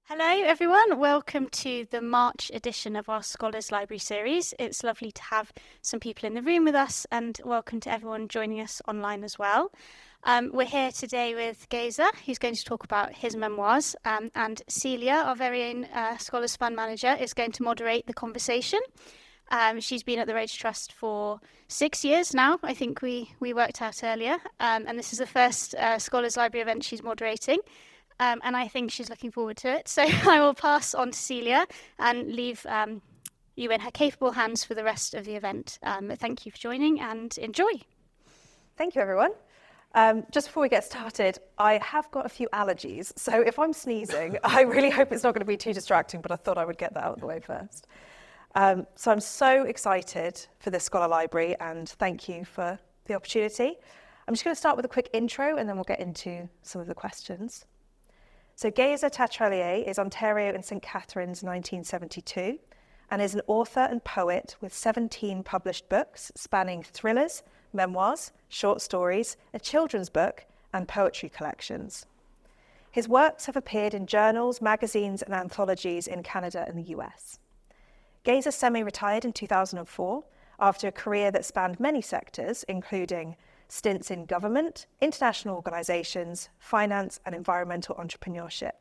Hello everyone, welcome to the March edition of our Scholars Library series. It's lovely to have some people in the room with us, and welcome to everyone joining us online as well. We're here today with Geza, who's going to talk about his memoirs, and Celia, our very own Scholars Fund Manager, is going to moderate the conversation. She's been at the Rhodes Trust for 6 years now, I think we worked out earlier, and this is the first Scholars Library event she's moderating. And I think she's looking forward to it. So I will pass on to Celia and leave you in her capable hands for the rest of the event. Thank you for joining and enjoy. Thank you, everyone. Just before we get started, I have got a few allergies. So if I'm sneezing, I really hope it's not going to be too distracting, but I thought I would get that out of the way first. So I'm so excited for this Scholar Library, and thank you for the opportunity. I'm just going to start with a quick intro, and then we'll get into some of the questions. So Geza Tatrallay is Ontario and St Catharines 1972 and is an author and poet with 17 published books spanning thrillers, memoirs, short stories, a children's book and poetry collections. His works have appeared in journals, magazines and anthologies in Canada and the US. Geza semi-retired in 2004 after a career that spanned many sectors, including stints in government, international organisations, finance and environmental entrepreneurship.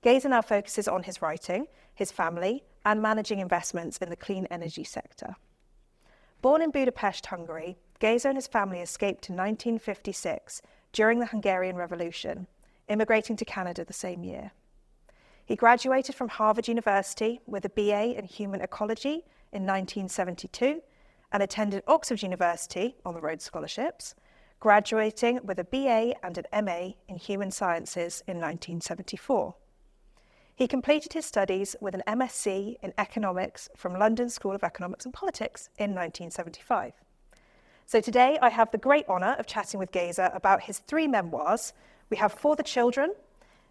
Geza now focuses on his writing, his family and managing investments in the clean energy sector. Born in Budapest, Hungary, Geza and his family escaped in 1956 during the Hungarian Revolution, immigrating to Canada the same year. He graduated from Harvard University with a BA in Human Ecology in 1972 and attended Oxford University on the Rhodes Scholarships, graduating with a BA and an MA in Human Sciences in 1974. He completed his studies with an MSc in Economics from London School of Economics and Politics in 1975. So today I have the great honour of chatting with Geza about his 3 memoirs. We have For the Children,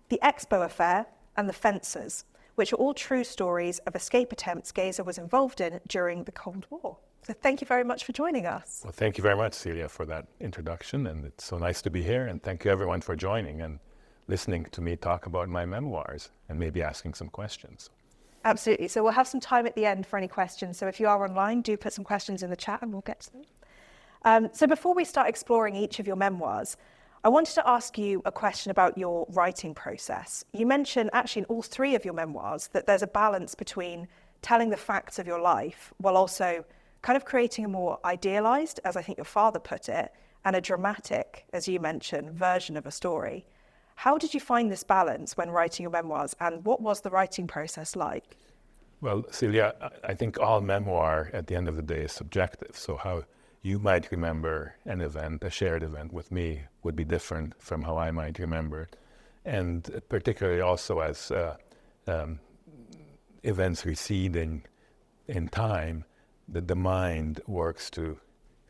The Expo Affair and The Fencers, which are all true stories of escape attempts Geza was involved in during the Cold War. So thank you very much for joining us. Well, thank you very much, Celia, for that introduction. And it's so nice to be here. And thank you, everyone, for joining and listening to me talk about my memoirs and maybe asking some questions. Absolutely. So we'll have some time at the end for any questions. So if you are online, do put some questions in the chat and we'll get to them. So before we start exploring each of your memoirs, I wanted to ask you a question about your writing process. You mentioned actually in all 3 of your memoirs that there's a balance between telling the facts of your life while also kind of creating a more idealized, as I think your father put it, and a dramatic, as you mentioned, version of a story. How did you find this balance when writing your memoirs, and what was the writing process like? Well, Celia, I think all memoir at the end of the day is subjective. So how you might remember an event, a shared event with me, would be different from how I might remember it. And particularly also as events recede in time, the mind works to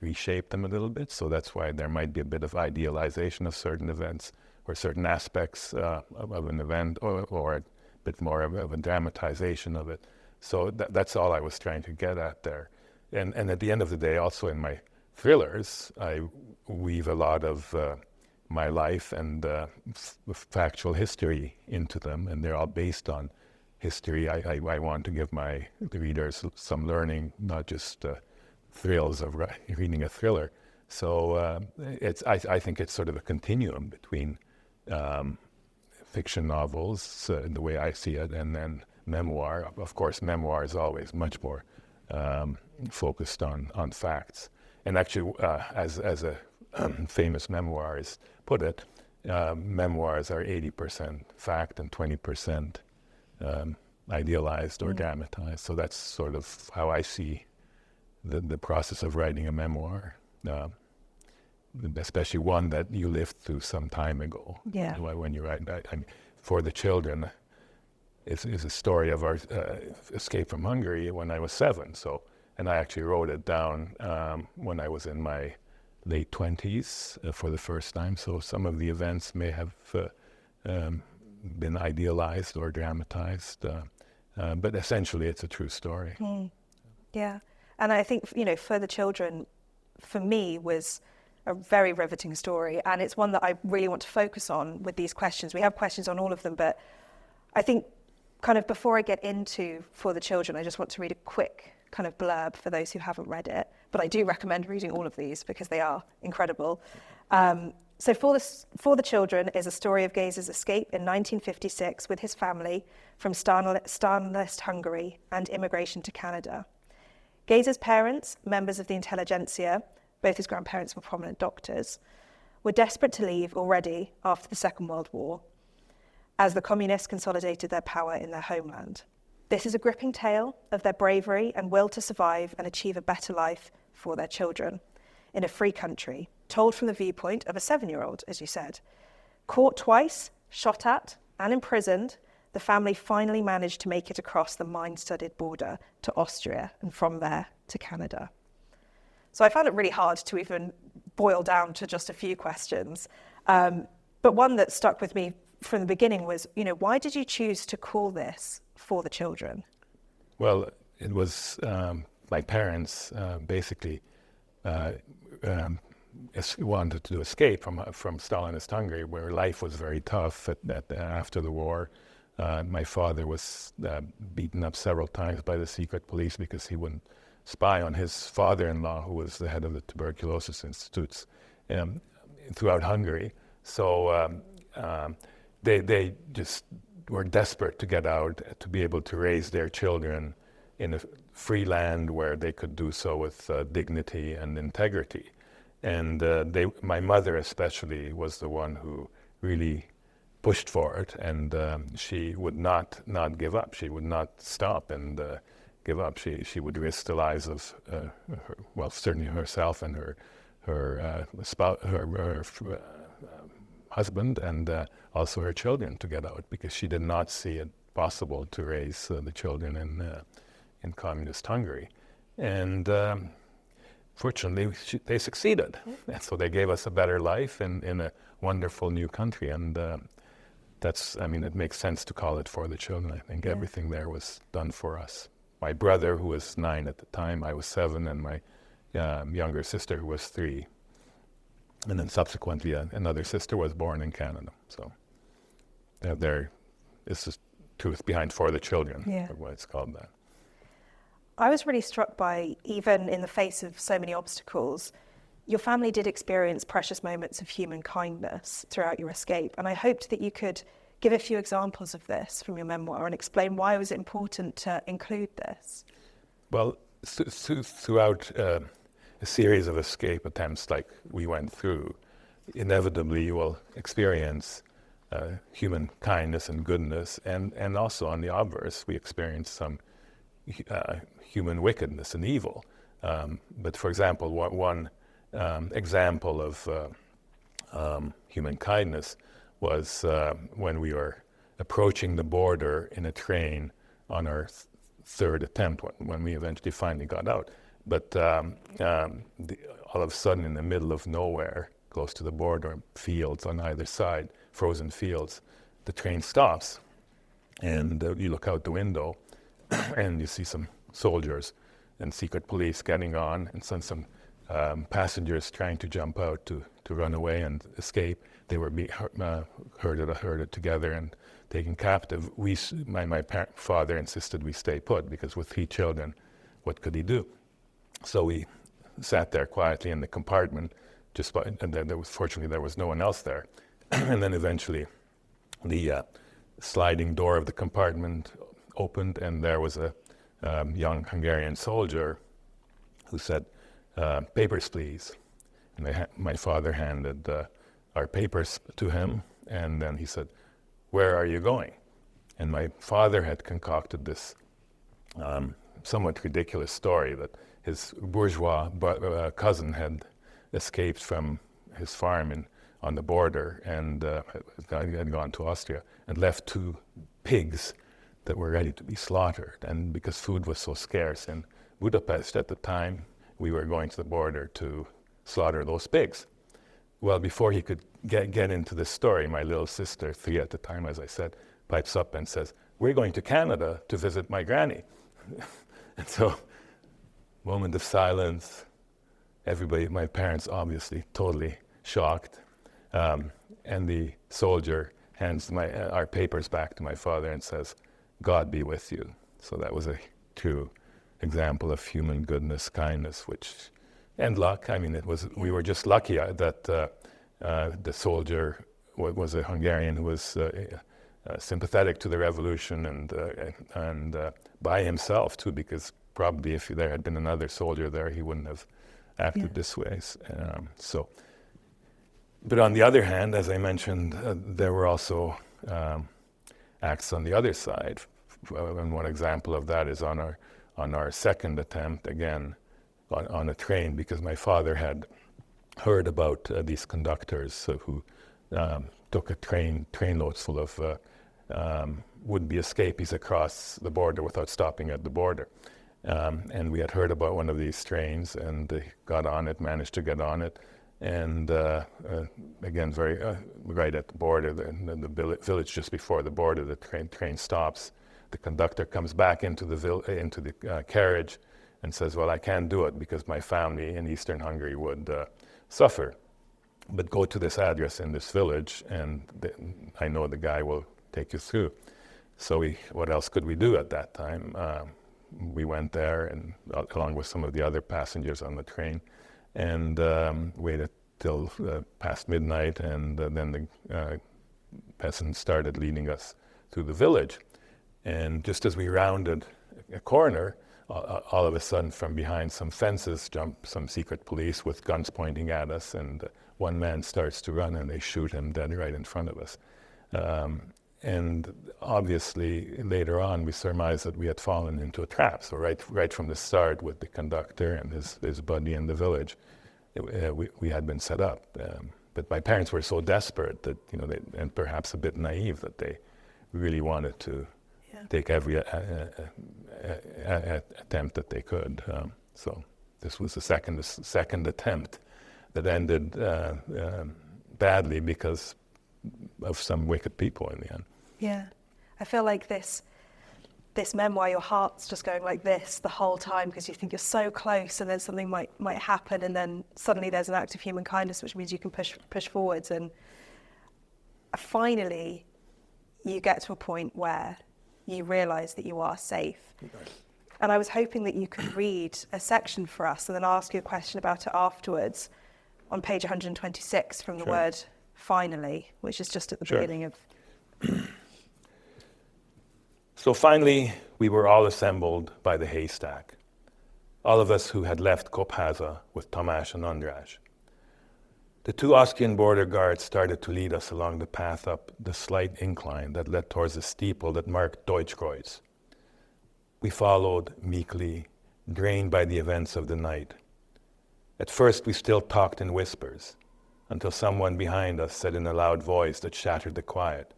reshape them a little bit. So that's why there might be a bit of idealization of certain events or certain aspects of an event, or a bit more of a dramatization of it. So that's all I was trying to get at there. And at the end of the day, also in my thrillers, I weave a lot of my life and factual history into them, and they're all based on history. I want to give my readers some learning, not just thrills of reading a thriller. So I think it's sort of a continuum between fiction novels, in the way I see it, and then memoir. Of course, memoir is always much more focused on facts. And actually, as a famous memoirist put it, memoirs are 80% fact and 20% idealized or dramatized. So that's sort of how I see the process of writing a memoir, especially one that you lived through some time ago. Yeah. When you write, For the Children is a story of our escape from Hungary when I was 7. So, and I actually wrote it down when I was in my late 20s for the first time. So some of the events may have been idealized or dramatized, but essentially it's a true story. Yeah, and I think, For the Children, for me, was a very riveting story, and it's one that I really want to focus on with these questions. We have questions on all of them, but I think kind of before I get into For the Children, I just want to read a quick kind of blurb for those who haven't read it. But I do recommend reading all of these because they are incredible. So For the Children is a story of Geza's escape in 1956 with his family from Stalinist Hungary and immigration to Canada. Geza's parents, members of the intelligentsia, both his grandparents were prominent doctors, were desperate to leave already after the Second World War, as the communists consolidated their power in their homeland. This is a gripping tale of their bravery and will to survive and achieve a better life for their children in a free country, told from the viewpoint of a 7-year-old, as you said. Caught twice, shot at, and imprisoned, the family finally managed to make it across the mine-studded border to Austria and from there to Canada. So I found it really hard to even boil down to just a few questions. But one that stuck with me from the beginning was, why did you choose to call this For the Children? Well, it was my parents basically wanted to escape from Stalinist Hungary, where life was very tough after the war. My father was beaten up several times by the secret police because he wouldn't spy on his father-in-law, who was the head of the tuberculosis institutes throughout Hungary. So they just were desperate to get out, to be able to raise their children in a free land where they could do so with dignity and integrity. And my mother especially was the one who really pushed for it, and she would not give up. She would not stop and give up. She would risk the lives of, certainly herself and her husband, and also her children, to get out, because she did not see it possible to raise the children in communist Hungary. And fortunately, they succeeded. And so they gave us a better life in a wonderful new country. And it makes sense to call it For the Children. I think everything there was done for us. My brother, who was 9 at the time, I was 7, and my younger sister, who was 3. And then subsequently, another sister was born in Canada. So there is the truth behind For the Children, or why it's called that. I was really struck by, even in the face of so many obstacles, your family did experience precious moments of human kindness throughout your escape. And I hoped that you could give a few examples of this from your memoir and explain why was it important to include this. Well, throughout a series of escape attempts like we went through, inevitably you will experience human kindness and goodness, and also on the obverse, we experience some human wickedness and evil. But for example, one example of human kindness was when we were approaching the border in a train on our third attempt, when we eventually finally got out. But all of a sudden, in the middle of nowhere, close to the border, fields on either side, frozen fields, the train stops, and you look out the window, and you see some soldiers and secret police getting on, and some passengers trying to jump out to run away and escape. They were herded together and taken captive. My father insisted we stay put, because with 3 children, what could he do? So we sat there quietly in the compartment, and then fortunately there was no one else there. And then eventually the sliding door of the compartment opened, and there was a young Hungarian soldier who said, "Papers, please." And my father handed our papers to him, and then he said, "Where are you going?" And my father had concocted this somewhat ridiculous story that his bourgeois cousin had escaped from his farm on the border and had gone to Austria and left 2 pigs that were ready to be slaughtered. And because food was so scarce in Budapest at the time, we were going to the border to slaughter those pigs. Well, before he could get into this story, my little sister, 3 at the time, as I said, pipes up and says, "We're going to Canada to visit my granny." And so, moment of silence. Everybody, my parents obviously totally shocked. And the soldier hands our papers back to my father and says, "God be with you." So that was a true example of human goodness, kindness, and luck. I mean, we were just lucky that the soldier was a Hungarian who was sympathetic to the revolution and by himself too, because probably if there had been another soldier there, he wouldn't have acted this way. But on the other hand, as I mentioned, there were also acts on the other side. And one example of that is on our second attempt, again, on a train, because my father had heard about these conductors who took a trainloads full of would-be escapees across the border without stopping at the border. And we had heard about one of these trains, and they got on it, managed to get on it, and again, right at the border, the village just before the border, the train stops. The conductor comes back into the carriage and says, "Well, I can't do it because my family in Eastern Hungary would suffer. But go to this address in this village, and I know the guy will take you through." So what else could we do at that time? We went there, and along with some of the other passengers on the train, and waited till past midnight, and then the peasants started leading us through the village. And just as we rounded a corner, all of a sudden from behind some fences jumped some secret police with guns pointing at us, and one man starts to run and they shoot him dead right in front of us. And obviously later on we surmised that we had fallen into a trap. So right from the start with the conductor and his buddy in the village, we had been set up. But my parents were so desperate that, and perhaps a bit naive, that they really wanted to take every attempt that they could. So this was the second attempt that ended badly because of some wicked people in the end. Yeah, I feel like this memoir, your heart's just going like this the whole time, because you think you're so close, and then something might happen, and then suddenly there's an act of human kindness, which means you can push forwards, and finally you get to a point where you realise that you are safe. And I was hoping that you could read a section for us and then ask you a question about it afterwards on page 126 from the word "finally," which is just at the beginning of... So finally, we were all assembled by the haystack, all of us who had left Kophaza with Tamás and András. The two Austrian border guards started to lead us along the path up the slight incline that led towards the steeple that marked Deutschkreuz. We followed meekly, drained by the events of the night. At first, we still talked in whispers, until someone behind us said in a loud voice that shattered the quiet,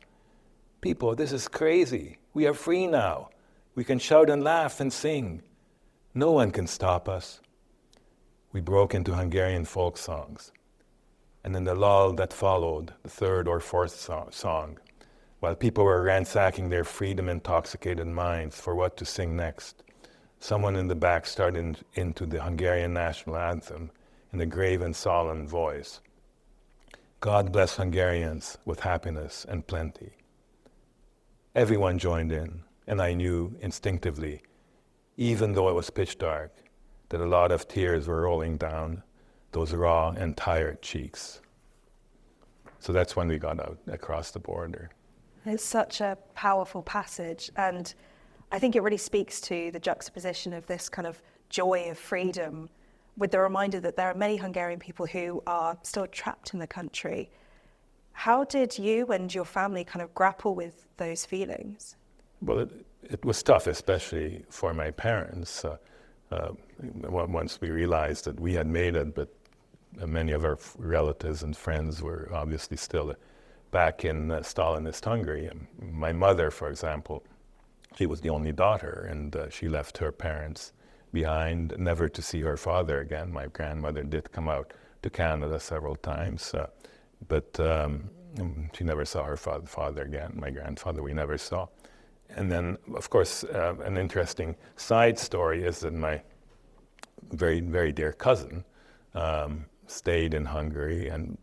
"People, this is crazy. We are free now. We can shout and laugh and sing. No one can stop us." We broke into Hungarian folk songs. And in the lull that followed, the third or fourth song, while people were ransacking their freedom-intoxicated minds for what to sing next, someone in the back started into the Hungarian national anthem in a grave and solemn voice. "God bless Hungarians with happiness and plenty." Everyone joined in, and I knew instinctively, even though it was pitch dark, that a lot of tears were rolling down those raw and tired cheeks. So that's when we got out across the border. It's such a powerful passage, and I think it really speaks to the juxtaposition of this kind of joy of freedom with the reminder that there are many Hungarian people who are still trapped in the country. How did you and your family kind of grapple with those feelings? Well, it was tough, especially for my parents. Once we realized that we had made it, but many of our relatives and friends were obviously still back in Stalinist Hungary. My mother, for example, she was the only daughter, and she left her parents behind, never to see her father again. My grandmother did come out to Canada several times, but she never saw her father again. My grandfather we never saw. And then, of course, an interesting side story is that my very, very dear cousin stayed in Hungary and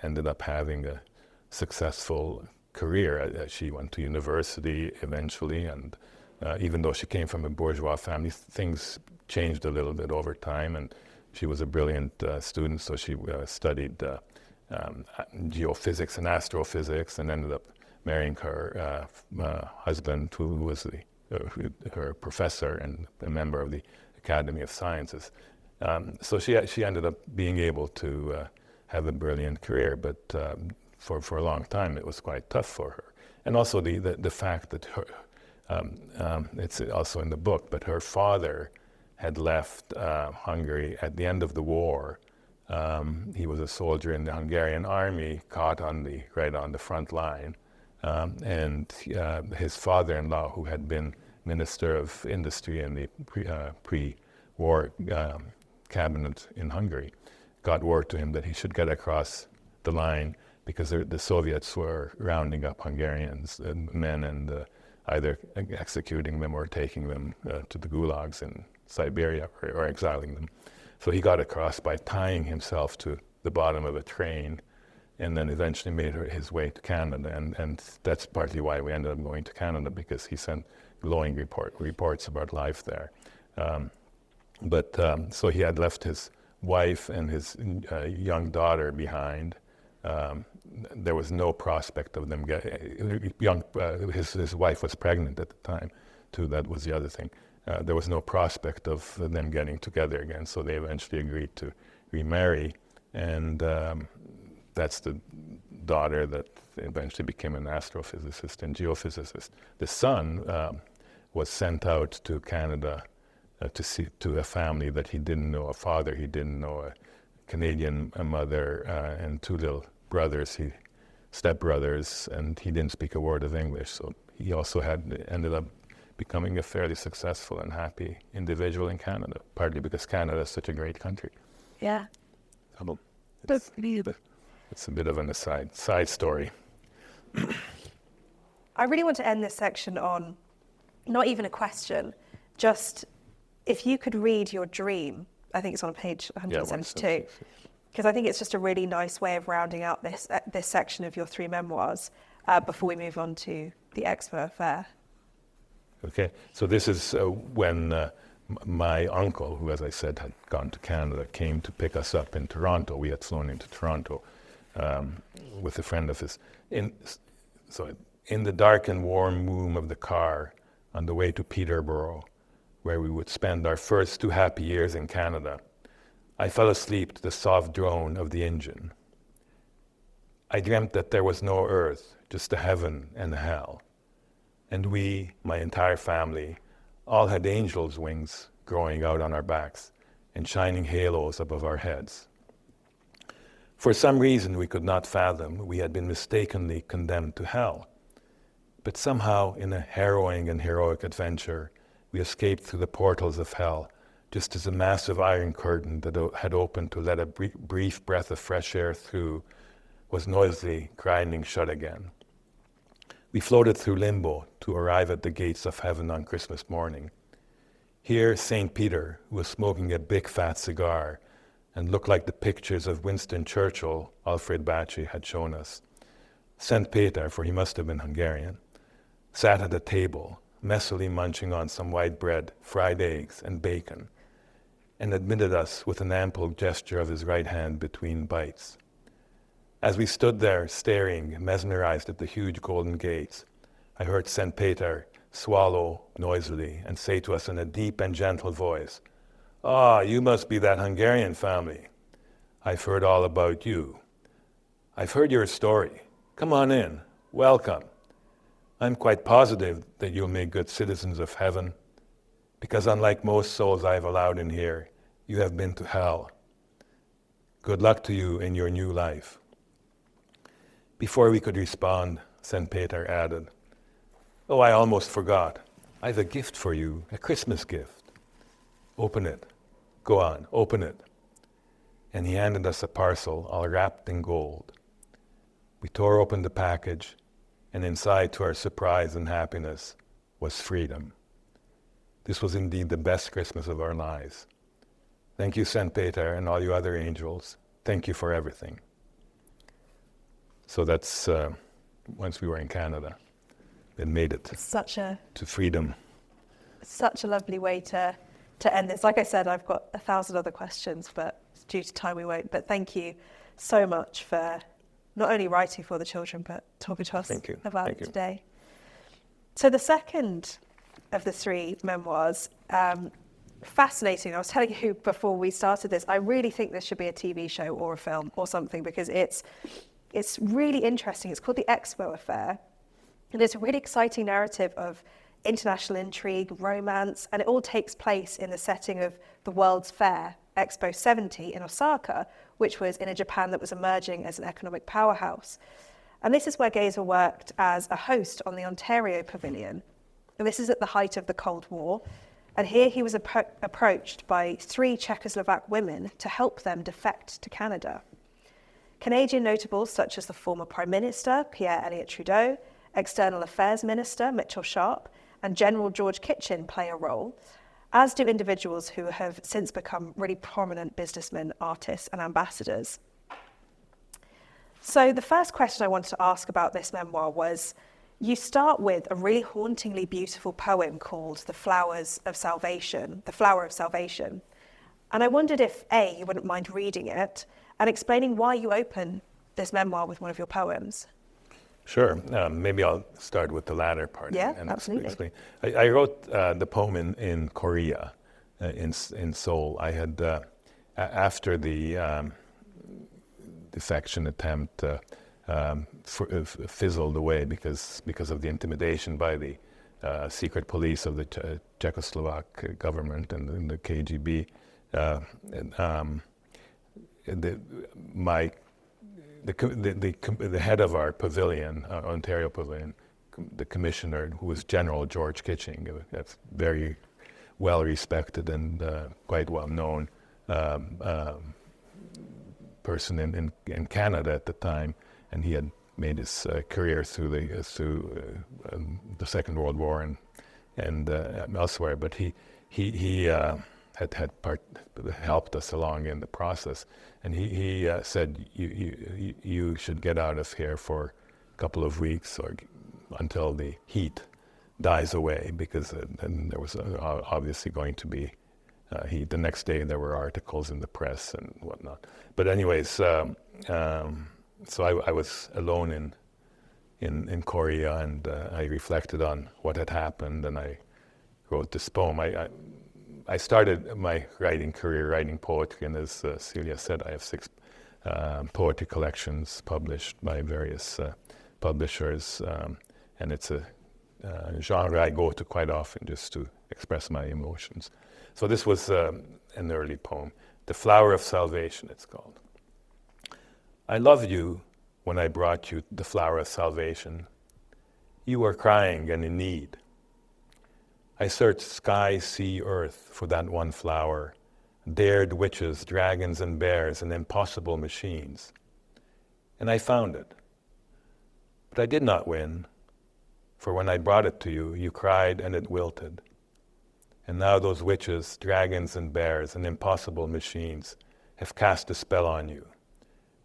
ended up having a successful career. She went to university eventually, and even though she came from a bourgeois family, things changed a little bit over time, and she was a brilliant student, so she studied geophysics and astrophysics, and ended up marrying her husband, who was her professor and a member of the Academy of Sciences. So she ended up being able to have a brilliant career, but for a long time it was quite tough for her. And also the fact that her, it's also in the book, but her father had left Hungary at the end of the war. He was a soldier in the Hungarian army, caught right on the front line. And his father-in-law, who had been Minister of Industry in the pre-war cabinet in Hungary, got word to him that he should get across the line because the Soviets were rounding up Hungarians, men, and either executing them or taking them to the gulags in Siberia or exiling them. So he got across by tying himself to the bottom of a train, and then eventually made his way to Canada. And that's partly why we ended up going to Canada, because he sent glowing reports about life there. So he had left his wife and his young daughter behind. There was no prospect of them getting his wife was pregnant at the time, too. That was the other thing. There was no prospect of them getting together again, so they eventually agreed to remarry, and that's the daughter that eventually became an astrophysicist and geophysicist. The son was sent out to Canada to a family that he didn't know, a father he didn't know, a Canadian mother, and two little brothers, stepbrothers, and he didn't speak a word of English. So he also ended up becoming a fairly successful and happy individual in Canada, partly because Canada is such a great country. Yeah. It's a bit of an side story. I really want to end this section on not even a question, just if you could read your dream. I think it's on page 172, because I think it's just a really nice way of rounding out this section of your three memoirs before we move on to the Expo Affair. Okay, so this is when my uncle, who, as I said, had gone to Canada, came to pick us up in Toronto. We had flown into Toronto with a friend of his. In the dark and warm womb of the car on the way to Peterborough, where we would spend our first 2 happy years in Canada, I fell asleep to the soft drone of the engine. I dreamt that there was no earth, just a heaven and a hell. And we, my entire family, all had angels' wings growing out on our backs and shining halos above our heads. For some reason we could not fathom, we had been mistakenly condemned to hell. But somehow, in a harrowing and heroic adventure, we escaped through the portals of hell, just as a massive iron curtain that had opened to let a brief breath of fresh air through was noisily grinding shut again. We floated through limbo to arrive at the gates of heaven on Christmas morning. Here, St. Peter, who was smoking a big fat cigar and looked like the pictures of Winston Churchill Alfred Bacci had shown us. St. Peter, for he must have been Hungarian, sat at a table, messily munching on some white bread, fried eggs, and bacon, and admitted us with an ample gesture of his right hand between bites. As we stood there, staring, mesmerized at the huge golden gates, I heard St. Peter swallow noisily and say to us in a deep and gentle voice, "Ah, you must be that Hungarian family. I've heard all about you. I've heard your story. Come on in. Welcome. I'm quite positive that you'll make good citizens of heaven, because unlike most souls I've allowed in here, you have been to hell. Good luck to you in your new life." Before we could respond, St. Peter added, "Oh, I almost forgot. I've a gift for you, a Christmas gift. Open it. Go on, open it." And he handed us a parcel all wrapped in gold. We tore open the package, and inside, to our surprise and happiness, was freedom. This was indeed the best Christmas of our lives. Thank you, St. Peter, and all you other angels. Thank you for everything. So that's once we were in Canada and made it to freedom. Such a lovely way to end this. Like I said, I've got 1,000 other questions, but due to time we won't. But thank you so much for not only writing for the children, but talking to us about it today. So the second of the 3 memoirs, fascinating. I was telling you before we started this, I really think this should be a TV show or a film or something, because it's really interesting. It's called The Expo Affair, and it's a really exciting narrative of international intrigue, romance, and it all takes place in the setting of the World's Fair, Expo 70 in Osaka, which was in a Japan that was emerging as an economic powerhouse. And this is where Geza worked as a host on the Ontario Pavilion. And this is at the height of the Cold War. And here he was approached by 3 Czechoslovak women to help them defect to Canada. Canadian notables such as the former Prime Minister, Pierre Elliott Trudeau, External Affairs Minister, Mitchell Sharp, and General George Kitchen play a role, as do individuals who have since become really prominent businessmen, artists, and ambassadors. So the first question I wanted to ask about this memoir was, you start with a really hauntingly beautiful poem called The Flower of Salvation. And I wondered if, A, you wouldn't mind reading it and explaining why you open this memoir with one of your poems. Sure. Maybe I'll start with the latter part. Yeah, and absolutely. Explain. I wrote the poem in Korea, in Seoul. I had, after the defection attempt fizzled away because of the intimidation by the secret police of the Czechoslovak government and the KGB. The head of our pavilion, Ontario Pavilion, the commissioner, who was General George Kitching, a very well respected and quite well known person in Canada at the time, and he had made his career through the Second World War and elsewhere. But he had helped us along in the process, and he said you should get out of here for a couple of weeks or until the heat dies away, because then there was obviously going to be heat. The next day there were articles in the press and whatnot. But anyways, so I was alone in Korea, and I reflected on what had happened, and I wrote this poem. I started my writing career writing poetry, and as Celia said, I have 6 poetry collections published by various publishers, and it's a genre I go to quite often just to express my emotions. So this was an early poem, The Flower of Salvation, it's called. I loved you when I brought you the flower of salvation. You were crying and in need. I searched sky, sea, earth for that one flower, dared witches, dragons, and bears, and impossible machines. And I found it. But I did not win, for when I brought it to you, you cried and it wilted. And now those witches, dragons, and bears, and impossible machines have cast a spell on you.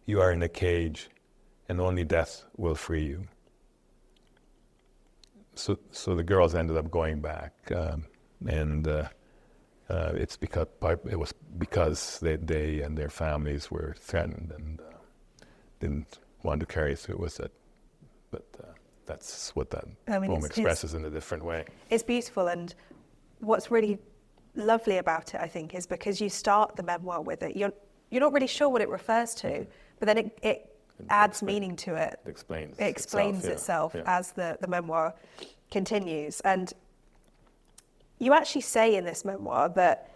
You are in a cage, and only death will free you. So the girls ended up going back, and it's because they and their families were threatened and didn't want to carry through with it. But that's what that poem expresses in a different way. It's beautiful, and what's really lovely about it, I think, is because you start the memoir with it. You're not really sure what it refers to, but then it adds meaning to it. It explains itself as the memoir continues. And you actually say in this memoir that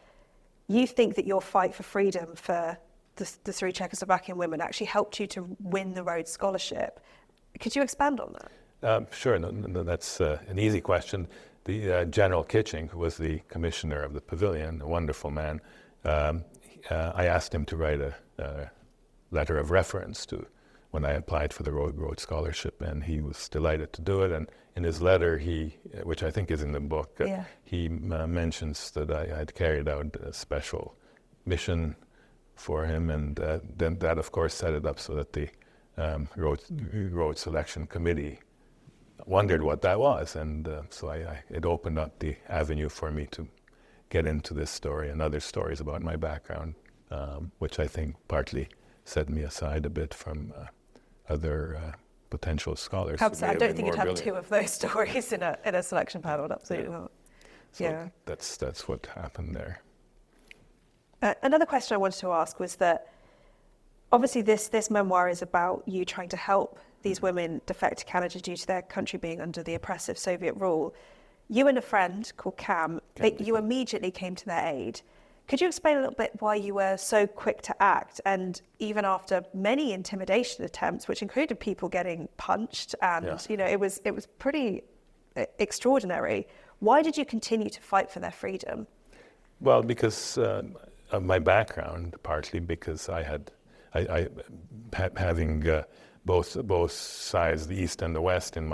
you think that your fight for freedom for the 3 Czechoslovakian women actually helped you to win the Rhodes Scholarship. Could you expand on that? Sure, no, that's an easy question. The General Kitching, who was the commissioner of the pavilion, a wonderful man, I asked him to write a letter of reference to when I applied for the Rhodes Scholarship, and he was delighted to do it. And in his letter, which I think is in the book, he mentions that I had carried out a special mission for him, and then that, of course, set it up so that the road selection committee wondered what that was, and so it opened up the avenue for me to get into this story and other stories about my background, which I think partly set me aside a bit from other potential scholars. I don't think you'd have two of those stories in a selection panel, absolutely not. So that's what happened there. Another question I wanted to ask was that obviously this memoir is about you trying to help these women defect to Canada due to their country being under the oppressive Soviet rule. You and a friend called Cam, you immediately came to their aid. Could you explain a little bit why you were so quick to act, and even after many intimidation attempts, which included people getting punched, and it was pretty extraordinary. Why did you continue to fight for their freedom? Well, because of my background, partly because having both sides, the East and the West, in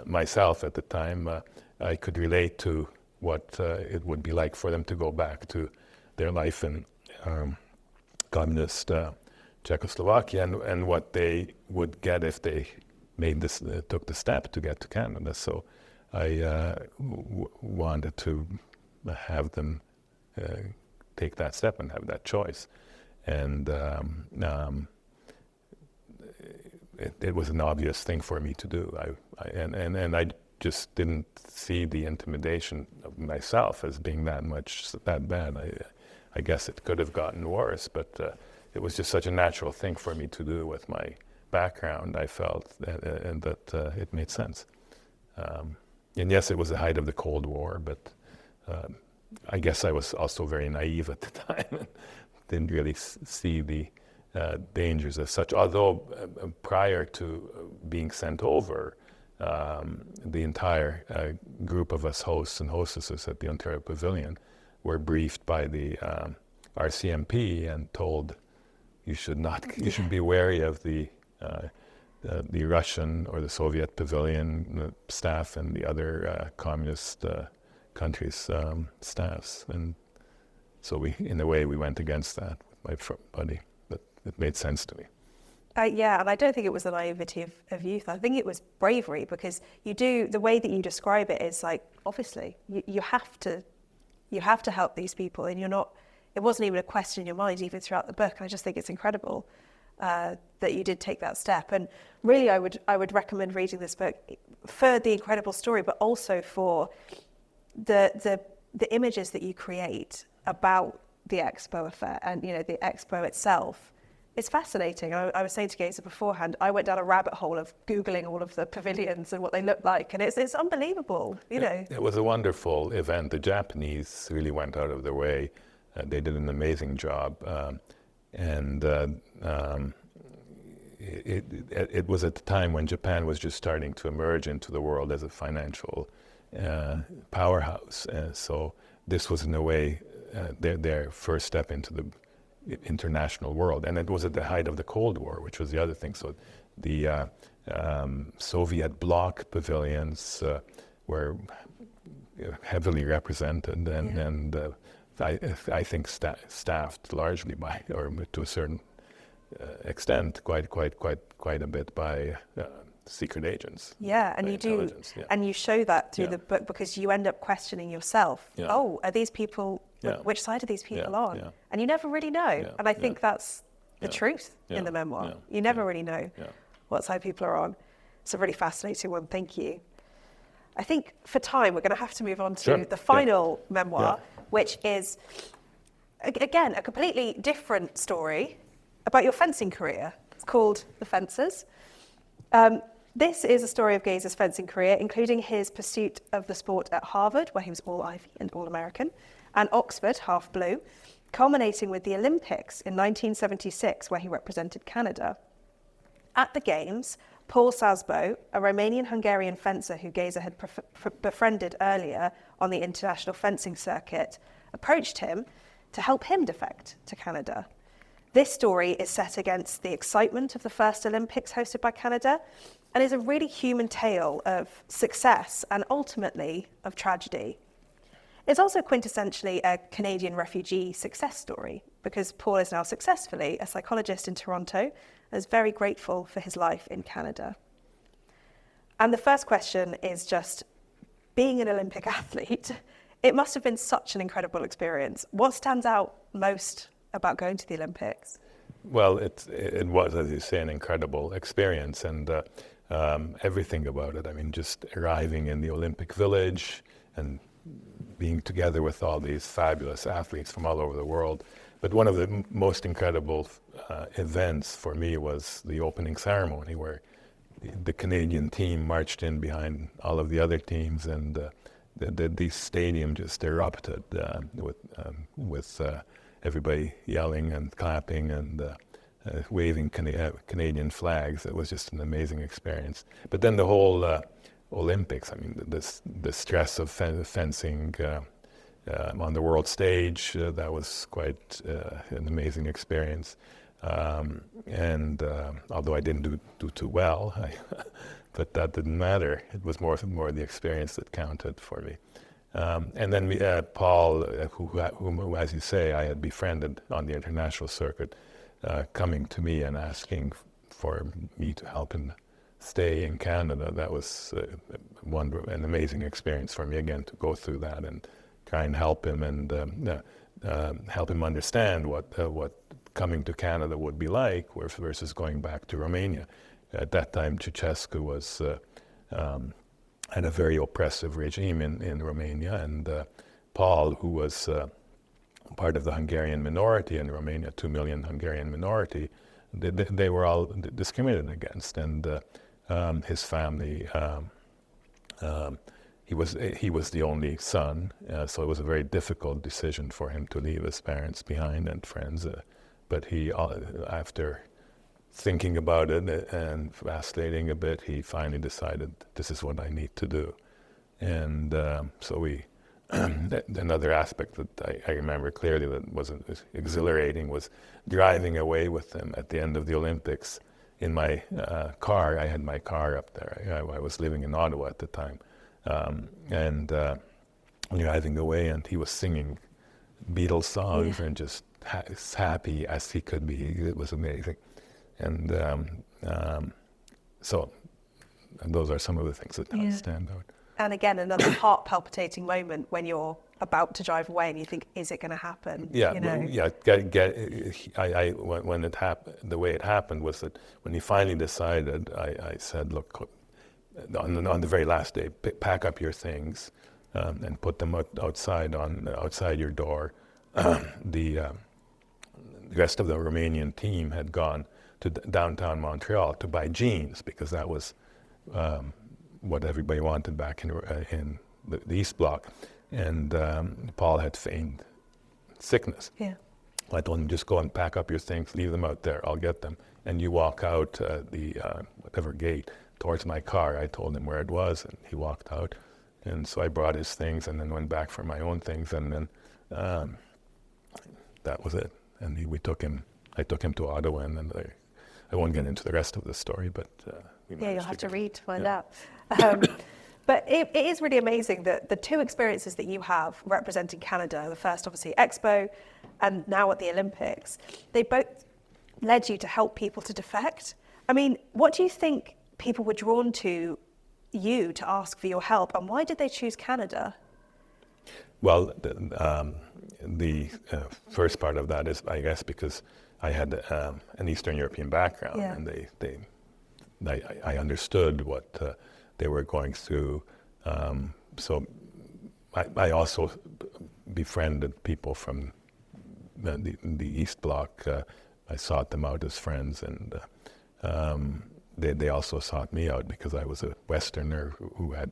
myself at the time, I could relate to what it would be like for them to go back to their life in communist Czechoslovakia, and what they would get if they took the step to get to Canada. So I wanted to have them take that step and have that choice, and it was an obvious thing for me to do. I just didn't see the intimidation of myself as being that bad. I guess it could have gotten worse, but it was just such a natural thing for me to do with my background. I felt and that it made sense. And yes, it was the height of the Cold War, but I guess I was also very naive at the time and didn't really see the dangers as such. Although prior to being sent over, the entire group of us hosts and hostesses at the Ontario Pavilion were briefed by the RCMP and told you should be wary of the Russian or the Soviet pavilion staff and the other communist countries' staffs, and so in a way we went against that with my buddy, but it made sense to me. And I don't think it was the naivety of youth. I think it was bravery, because the way that you describe it is like, obviously you have to help these people, and it wasn't even a question in your mind even throughout the book. And I just think it's incredible that you did take that step. And really I would recommend reading this book for the incredible story, but also for the images that you create about the Expo Affair and the Expo itself. It's fascinating. I was saying to Geza beforehand, I went down a rabbit hole of Googling all of the pavilions and what they look like, and it's unbelievable, It was a wonderful event. The Japanese really went out of their way. They did an amazing job. It was at the time when Japan was just starting to emerge into the world as a financial powerhouse. So this was, in a way, their first step into the international world, and it was at the height of the Cold War, which was the other thing. So the Soviet bloc pavilions were heavily represented, and I think staffed largely by, or to a certain extent, quite a bit by secret agents. Yeah, and you do, and you show that through the book, because you end up questioning yourself. Yeah. Oh, are these people? Which side are these people on? Yeah. And you never really know. And I think that's the truth in the memoir. Yeah. You never really know what side people are on. It's a really fascinating one. Thank you. I think for time, we're going to have to move on to the final memoir, which is, again, a completely different story about your fencing career. It's called The Fencers. This is a story of Geza's fencing career, including his pursuit of the sport at Harvard, where he was All-Ivy and All-American, and Oxford, half blue, culminating with the Olympics in 1976, where he represented Canada. At the Games, Paul Sasbo, a Romanian-Hungarian fencer who Geza had befriended earlier on the international fencing circuit, approached him to help him defect to Canada. This story is set against the excitement of the first Olympics hosted by Canada, and is a really human tale of success and ultimately of tragedy. It's also quintessentially a Canadian refugee success story, because Paul is now successfully a psychologist in Toronto and is very grateful for his life in Canada. And the first question is just, being an Olympic athlete, it must have been such an incredible experience. What stands out most about going to the Olympics? Well, it was, as you say, an incredible experience, and everything about it. I mean, just arriving in the Olympic Village and being together with all these fabulous athletes from all over the world. But one of the most incredible events for me was the opening ceremony, where the Canadian team marched in behind all of the other teams, and the stadium just erupted with everybody yelling and clapping and waving Canadian flags. It was just an amazing experience. But then the whole Olympics, I mean, the stress of fencing on the world stage, that was quite an amazing experience. And although I didn't do too well, but that didn't matter. It was more the experience that counted for me. And then Paul, whom, as you say, I had befriended on the international circuit, coming to me and asking for me to help him stay in Canada. That was an amazing experience for me, again, to go through that and try and help him and help him understand what coming to Canada would be like versus going back to Romania. At that time, Ceausescu was had a very oppressive regime in Romania, and Paul, who was part of the Hungarian minority in Romania, 2 million Hungarian minority, they were all discriminated against, and his family, he was the only son, so it was a very difficult decision for him to leave his parents behind and friends. But he, after thinking about it and vacillating a bit, he finally decided, this is what I need to do. And so we, another aspect that I remember clearly that was exhilarating was driving away with him at the end of the Olympics in my car. I had my car up there. I was living in Ottawa at the time. And driving away, and he was singing Beatles songs and just as happy as he could be. It was amazing. And so those are some of the things that stand out. And again, another heart palpitating moment when you're about to drive away and you think, is it going to happen? Yeah, you know? When it happened, the way it happened was that when he finally decided, I said, look, on the very last day, pack up your things and put them outside your door. The rest of the Romanian team had gone to downtown Montreal to buy jeans, because that was what everybody wanted back in the East Bloc. And Paul had feigned sickness. Yeah. I told him, just go and pack up your things, leave them out there, I'll get them. And you walk out the whatever gate towards my car. I told him where it was, and he walked out. And so I brought his things and then went back for my own things, and then that was it. And I took him to Ottawa, and then I won't get into the rest of the story, but you'll have to read to find out. But it is really amazing that the two experiences that you have representing Canada, the first obviously Expo and now at the Olympics, they both led you to help people to defect. I mean, what do you think people were drawn to you to ask for your help, and why did they choose Canada? Well, the first part of that is, I guess, because I had an Eastern European background, and I understood what they were going through. So I also befriended people from the East Bloc. I sought them out as friends, and they also sought me out because I was a Westerner who had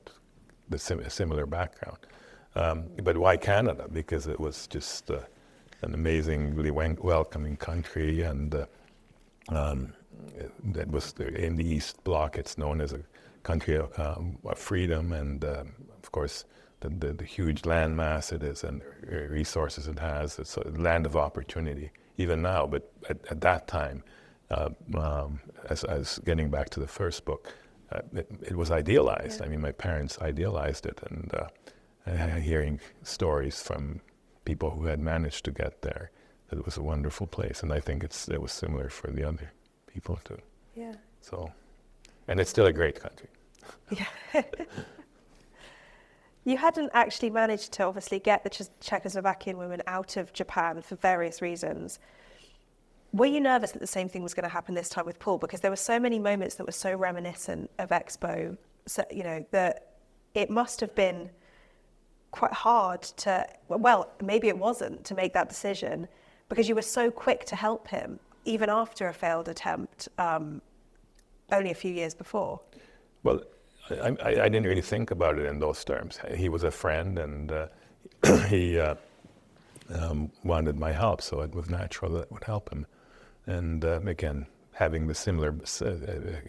a similar background. But why Canada? Because it was just an amazingly welcoming country, and that was in the East Bloc. It's known as a country of freedom, and of course the huge land mass it is and resources it has. It's a land of opportunity even now. But at that time, as getting back to the first book, it was idealized. I mean, my parents idealized it, hearing stories from people who had managed to get there, that it was a wonderful place. And I think it was similar for the other people too. Yeah. So, and it's still a great country. Yeah. You hadn't actually managed to obviously get the Czechoslovakian women out of Japan for various reasons. Were you nervous that the same thing was going to happen this time with Paul? Because there were so many moments that were so reminiscent of Expo, so, that it must have been quite hard to, well, maybe it wasn't, to make that decision, because you were so quick to help him, even after a failed attempt only a few years before. Well, I didn't really think about it in those terms. He was a friend, and he wanted my help, so it was natural that it would help him. And again, having the similar,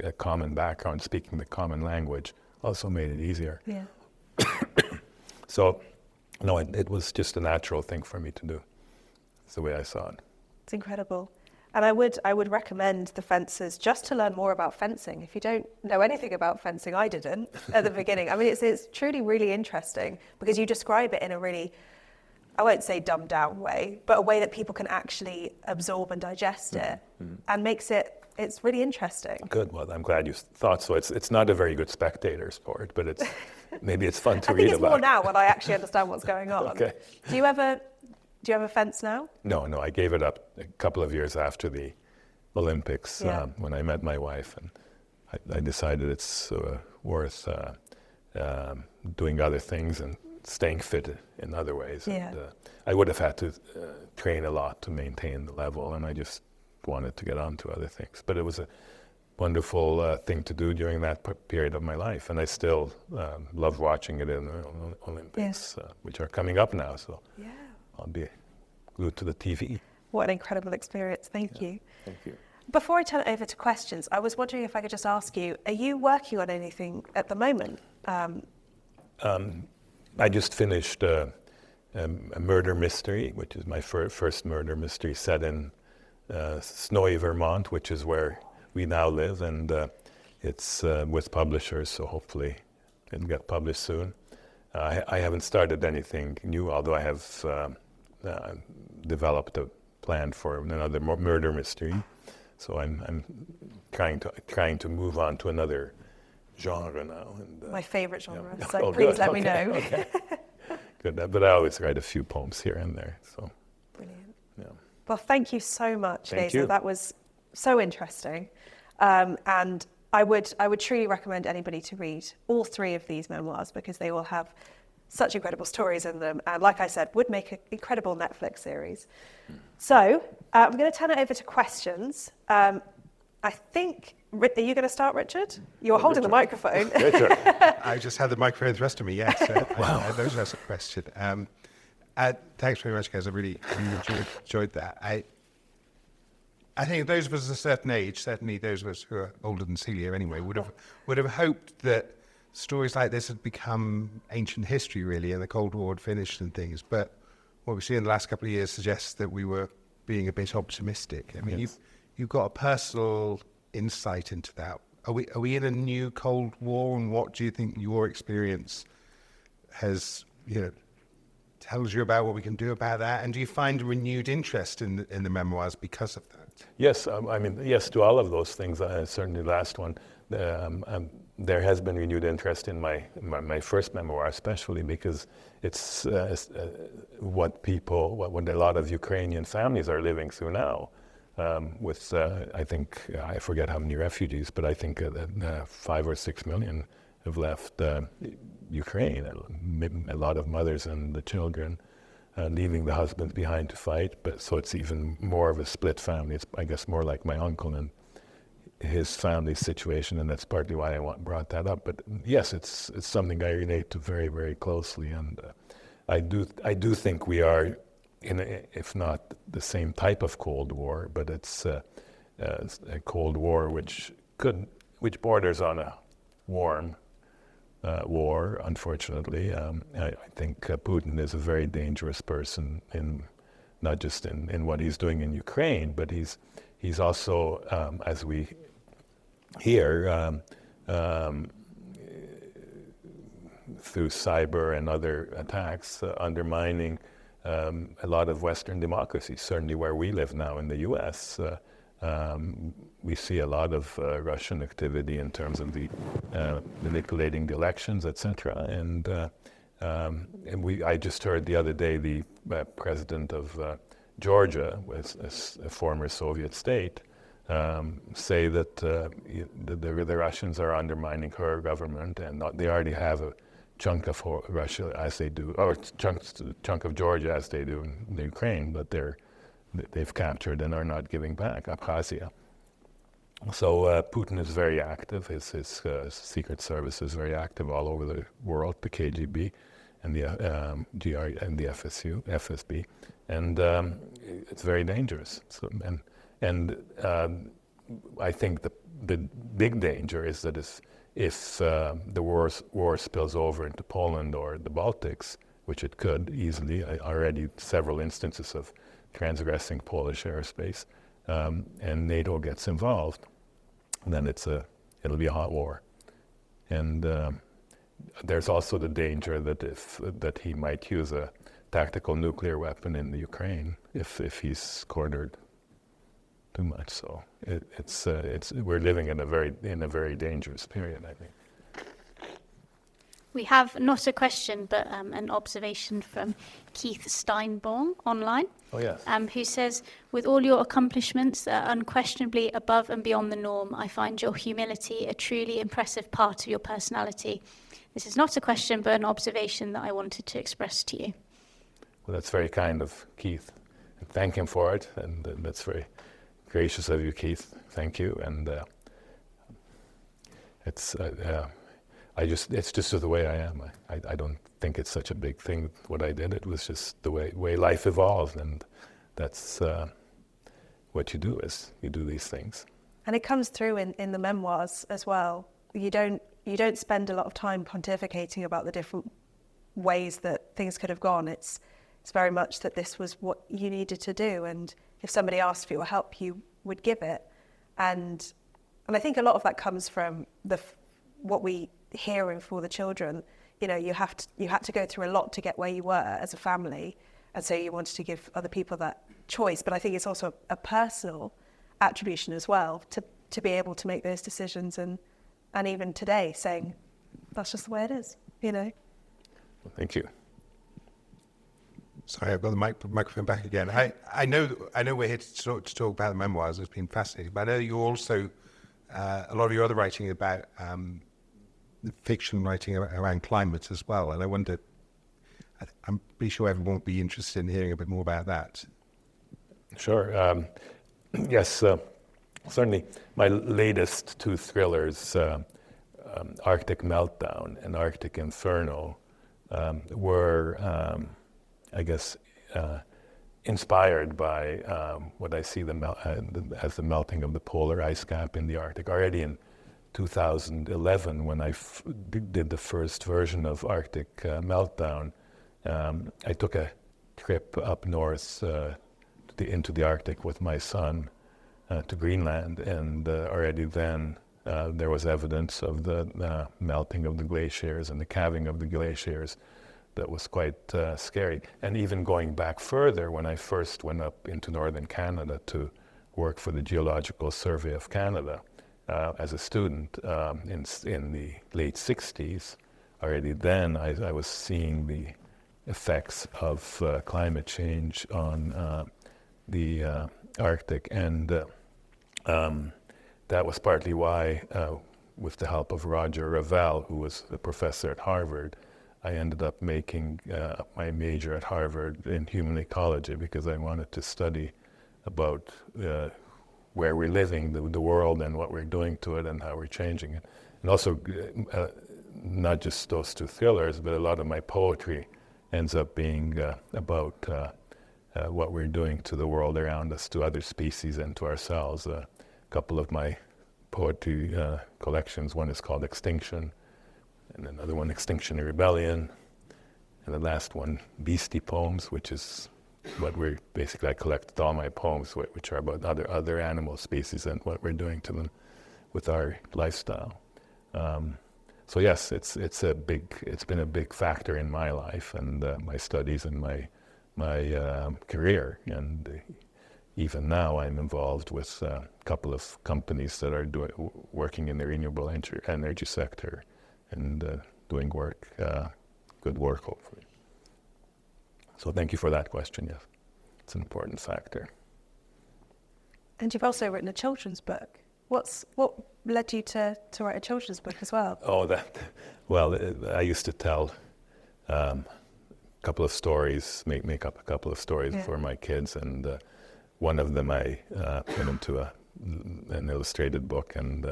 a common background, speaking the common language, also made it easier. Yeah. So, no, it was just a natural thing for me to do. That's the way I saw it. It's incredible. And I would recommend the fencers just to learn more about fencing. If you don't know anything about fencing, I didn't at the beginning. I mean, it's truly really interesting because you describe it in a really, I won't say dumbed down way, but a way that people can actually absorb and digest it, and it's really interesting. Good. Well, I'm glad you thought so. It's not a very good spectator sport, but maybe it's fun to read about. I think it's more now when I actually understand what's going on. Okay. Do you ever fence now? No, I gave it up a couple of years after the Olympics, Yeah. when I met my wife, and I decided it's worth doing other things and staying fit in other ways. Yeah. And, I would have had to train a lot to maintain the level, and I just wanted to get on to other things. But it was a wonderful thing to do during that period of my life, and I still love watching it in the Olympics, which are coming up now. So. Yeah. I'll be glued to the TV. What an incredible experience. Thank you. Thank you. Before I turn it over to questions, I was wondering if I could just ask you, are you working on anything at the moment? I just finished a murder mystery, which is my first murder mystery set in snowy Vermont, which is where we now live, and it's with publishers, so hopefully it'll get published soon. I haven't started anything new, although I have developed a plan for another murder mystery. So I'm trying to move on to another genre now. And, My favorite genre, yeah. so Oh, please good. let me Okay, know. Okay. Good, but I always write a few poems here and there. So. Brilliant. Yeah. Well, thank you so much, Thank Geza. you. That was so interesting. And I would truly recommend anybody to read all three of these memoirs because they will have such incredible stories in them, and like I said, would make an incredible Netflix series. So I'm going to turn it over to questions. I think, are you going to start, Richard? You're holding the microphone. Richard. I just had the microphone thrust at me, yes. Wow. Those are a question. Thanks very much, guys. I really enjoyed that. I think those of us of a certain age, certainly those of us who are older than Celia anyway, would have hoped that stories like this had become ancient history, really, and the Cold War had finished and things. But what we see in the last couple of years suggests that we were being a bit optimistic. I mean, Yes. you've got a personal insight into that. Are we in a new Cold War, and what do you think your experience has, tells you about what we can do about that? And do you find a renewed interest in the memoirs because of that? Yes, yes to all of those things. Certainly the last one. There has been renewed interest in my first memoir, especially because it's what a lot of Ukrainian families are living through now. With I think I forget how many refugees, but I think 5 or 6 million have left Ukraine. A lot of mothers and the children leaving the husbands behind to fight. But so it's even more of a split family. It's, I guess, more like my uncle and his family situation, and that's partly why I brought that up. But yes, it's something I relate to very, very closely, and I do think we are in if not the same type of Cold War, but it's a Cold War which borders on a warm war. Unfortunately, I think Putin is a very dangerous person not just in what he's doing in Ukraine, but he's also, as we hear, through cyber and other attacks, undermining a lot of Western democracies. Certainly where we live now in the U.S., we see a lot of Russian activity in terms of the manipulating the elections, etc. And I just heard the other day the president of Georgia, was a former Soviet state, say that the Russians are undermining her government, and they already have a chunk of Russia as they do, or chunk of Georgia as they do in the Ukraine, but they've captured and are not giving back Abkhazia. So Putin is very active. His secret service is very active all over the world, the KGB and the GR and the FSB, and it's very dangerous. So, and I think the big danger is that if the war spills over into Poland or the Baltics, which it could easily, already several instances of transgressing Polish airspace, and NATO gets involved, then it'll be a hot war. And there's also the danger that he might use a tactical nuclear weapon in the Ukraine if he's cornered too much. So we're living in a very dangerous period, I think. We have not a question, but an observation from Keith Steinborn online. Oh, yes. Who says, with all your accomplishments that are unquestionably above and beyond the norm, I find your humility a truly impressive part of your personality. This is not a question, but an observation that I wanted to express to you. Well, that's very kind of Keith. And thank him for it, and that's very gracious of you, Keith. Thank you. And it's just the way I am. I don't think it's such a big thing what I did. It was just the way life evolved, and that's what you do is you do these things. And it comes through in the memoirs as well. You don't spend a lot of time pontificating about the different ways that things could have gone. It's very much that this was what you needed to do, and if somebody asked for your help, you would give it. And I think a lot of that comes from what we hear for the children. You know, you had to go through a lot to get where you were as a family, and so you wanted to give other people that choice. But I think it's also a personal attribution as well to be able to make those decisions, and even today saying that's just the way it is, you know. Well, thank you. Sorry, I've got the microphone back again. I know we're here to talk about the memoirs. It's been fascinating, but I know you also a lot of your other writing about the fiction writing around climate as well. And I wonder, I'm pretty sure everyone would be interested in hearing a bit more about that. Sure. Yes, certainly. My latest two thrillers, Arctic Meltdown and Arctic Inferno, were, I guess, inspired by what I see as the melting of the polar ice cap in the Arctic. Already in 2011, when I did the first version of Arctic Meltdown, I took a trip up north into the Arctic with my son to Greenland, and already then there was evidence of the melting of the glaciers and the calving of the glaciers. That was quite scary. And even going back further, when I first went up into northern Canada to work for the Geological Survey of Canada as a student in the late 60s, already then I was seeing the effects of climate change on the Arctic. And that was partly why, with the help of Roger Revelle, who was a professor at Harvard, I ended up making my major at Harvard in human ecology, because I wanted to study about where we're living, the world, and what we're doing to it and how we're changing it. And also, not just those two thrillers, but a lot of my poetry ends up being about what we're doing to the world around us, to other species and to ourselves. A couple of my poetry collections, one is called Extinction, and another one, Extinction and Rebellion, and the last one, Beastie Poems, which is what we're basically, I collected all my poems, which are about other animal species and what we're doing to them with our lifestyle. So yes, it's been a big factor in my life and my studies and my career. And even now, I'm involved with a couple of companies that are working in the renewable energy sector and doing work, good work, hopefully. So thank you for that question. Yes, it's an important factor. And you've also written a children's book. What led you to write a children's book as well? I used to tell a couple of stories, make up a couple of stories for my kids, and one of them I put into an illustrated book and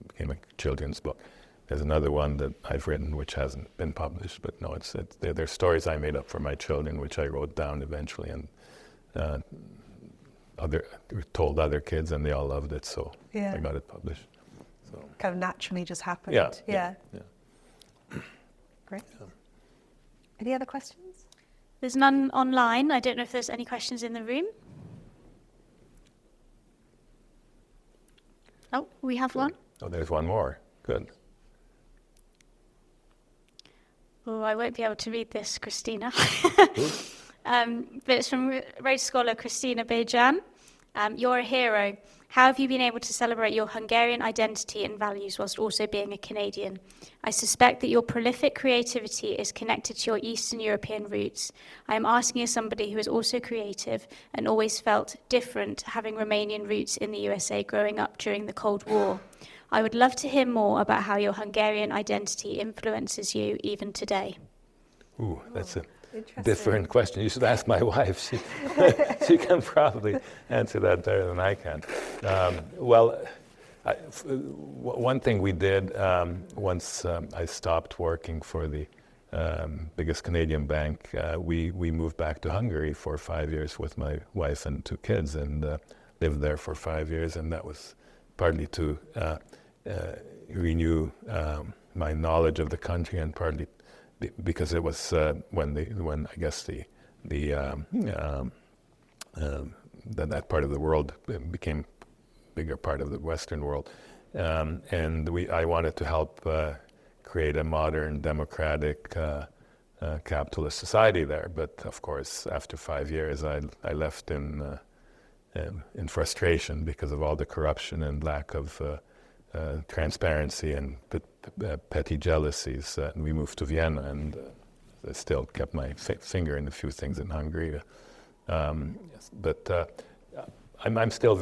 became a children's book. There's another one that I've written which hasn't been published, but no, they're stories I made up for my children, which I wrote down eventually and told other kids, and they all loved it, so I got it published. So kind of naturally just happened. Yeah. Great. Any other questions? There's none online. I don't know if there's any questions in the room. Oh, we have one. Oh, there's one more. Good. Oh, I won't be able to read this, Christina. But it's from Rhodes Scholar Christina Bejan. You're a hero. How have you been able to celebrate your Hungarian identity and values whilst also being a Canadian? I suspect that your prolific creativity is connected to your Eastern European roots. I am asking as somebody who is also creative and always felt different, having Romanian roots in the USA growing up during the Cold War. I would love to hear more about how your Hungarian identity influences you even today. Ooh, that's a different question. You should ask my wife. She can probably answer that better than I can. One thing we did once I stopped working for the biggest Canadian bank, we moved back to Hungary for 5 years with my wife and 2 kids and lived there for 5 years, and that was partly to renew my knowledge of the country and partly because it was when I guess that part of the world became a bigger part of the Western world, and I wanted to help create a modern, democratic, capitalist society there. But of course, after 5 years, I left in frustration because of all the corruption and lack of transparency and petty jealousies, and we moved to Vienna, and I still kept my finger in a few things in Hungary. But I'm still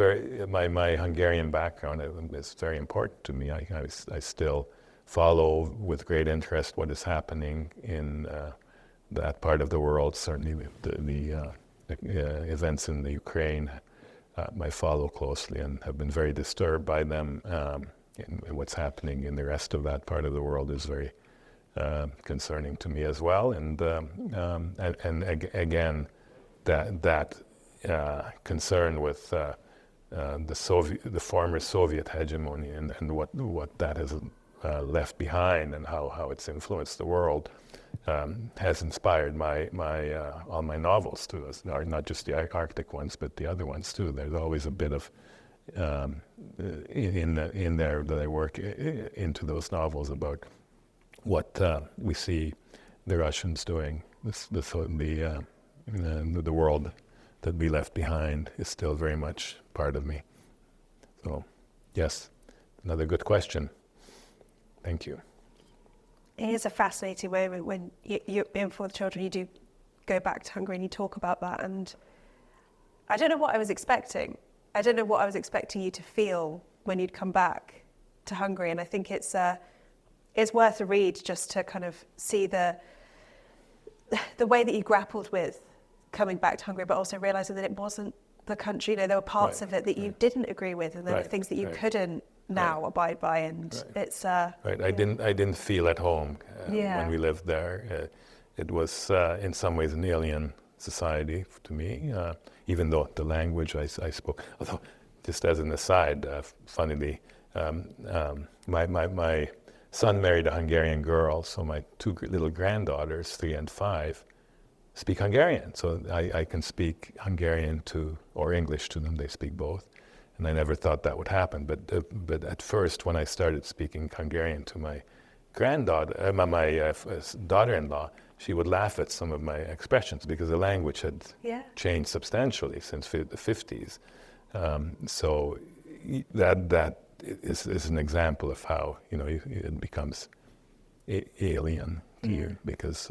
my Hungarian background is very important to me. I still follow with great interest what is happening in that part of the world. Certainly the events in the Ukraine I follow closely and have been very disturbed by them. And what's happening in the rest of that part of the world is very concerning to me as well. And again, that concern with the former Soviet hegemony and what that has left behind and how it's influenced the world has inspired all my novels too. Not just the Arctic ones, but the other ones too. There's always a bit of in there that I work into those novels about what we see the Russians doing. The world that we left behind is still very much part of me. So, yes, another good question. Thank you. It is a fascinating moment when you're being for the children. You do go back to Hungary and you talk about that. And I don't know what I was expecting. I don't know what I was expecting you to feel when you'd come back to Hungary. And I think it's worth a read just to kind of see the way that you grappled with coming back to Hungary, but also realizing that it wasn't the country. You know, there were parts of it that you didn't agree with, and there were things that you couldn't now abide by. And it's right. I didn't feel at home when we lived there. It was in some ways an alien society to me, even though the language I spoke. Although, just as an aside, funnily, my son married a Hungarian girl, so my 2 little granddaughters, 3 and 5, speak Hungarian. So I can speak Hungarian or English to them. They speak both, and I never thought that would happen. But at first, when I started speaking Hungarian to my granddaughter, my daughter-in-law, she would laugh at some of my expressions because the language had changed substantially since the 50s. So that is an example of how it becomes alien to you because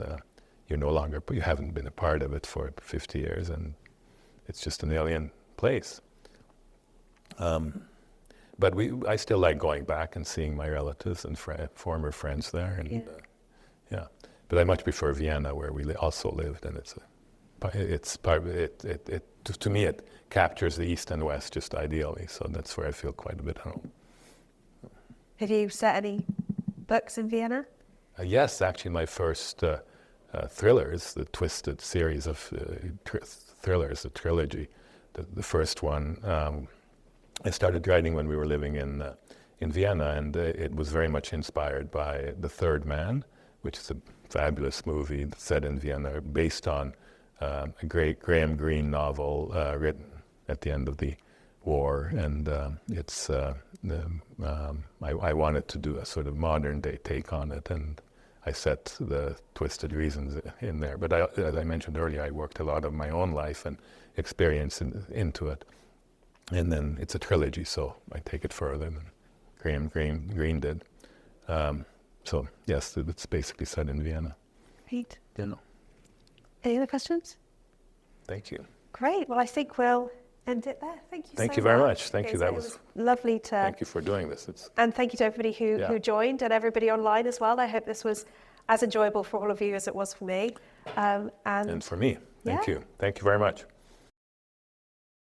you haven't been a part of it for 50 years, and it's just an alien place. But I still like going back and seeing my relatives and former friends there, and But I much prefer Vienna, where we also lived, and it's part. To me, it captures the East and West just ideally. So that's where I feel quite a bit home. Have you set any books in Vienna? Yes, actually, my first thrillers, the twisted series of thrillers, the trilogy, the first one, I started writing when we were living in Vienna, and it was very much inspired by The Third Man, which is a fabulous movie set in Vienna, based on a great Graham Greene novel written at the end of the war, and I wanted to do a sort of modern day take on it, and I set the twisted reasons in there. But as I mentioned earlier, I worked a lot of my own life and experience into it, and then it's a trilogy, so I take it further than Graham Greene did. So yes, it's basically set in Vienna. Great. You know. Any other questions? Thank you. Great. Well, I think we'll end it there. Thank you so much. Thank you very much. Thank you. That was lovely to... Thank you for doing this. And thank you to everybody who joined, and everybody online as well. I hope this was as enjoyable for all of you as it was for me. And for me. Thank you. Thank you very much.